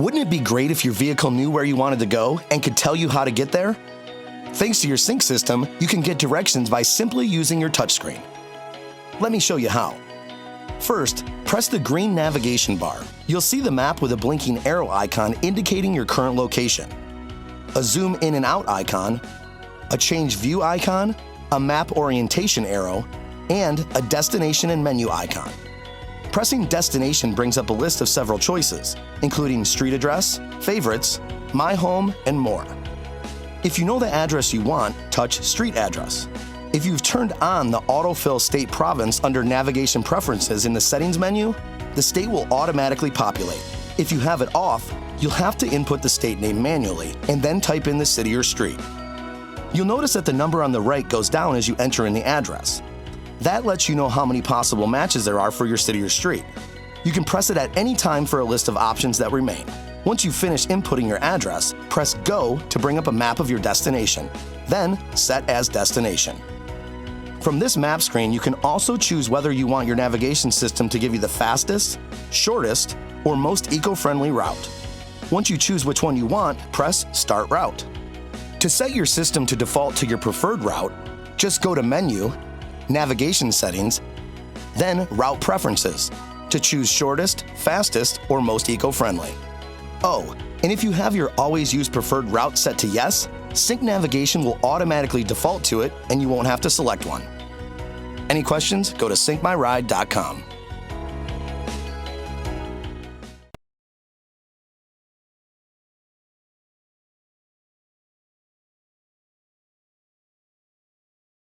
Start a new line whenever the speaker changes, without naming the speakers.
Wouldn't it be great if your vehicle knew where you wanted to go and could tell you how to get there? Thanks to your sync system, you can get directions by simply using your touchscreen. Let me show you how. First, press the green navigation bar. You'll see the map with a blinking arrow icon indicating your current location, a zoom in and out icon, a change view icon, a map orientation arrow, and a destination and menu icon. Pressing destination brings up a list of several choices, including street address, favorites, my home, and more. If you know the address you want, touch street address. If you've turned on the autofill state province under navigation preferences in the settings menu, the state will automatically populate. If you have it off, you'll have to input the state name manually and then type in the city or street. You'll notice that the number on the right goes down as you enter in the address. That lets you know how many possible matches there are for your city or street. You can press it at any time for a list of options that remain. Once you finish inputting your address, press Go to bring up a map of your destination, then Set as Destination. From this map screen, you can also choose whether you want your navigation system to give you the fastest, shortest, or most eco-friendly route. Once you choose which one you want, press Start Route. To set your system to default to your preferred route, just go to Menu, Navigation Settings, then Route Preferences to choose shortest, fastest, or most eco-friendly. Oh, and if you have your Always Use Preferred Route set to Yes, Sync Navigation will automatically default to it and you won't have to select one. Any questions? Go to syncmyride.com.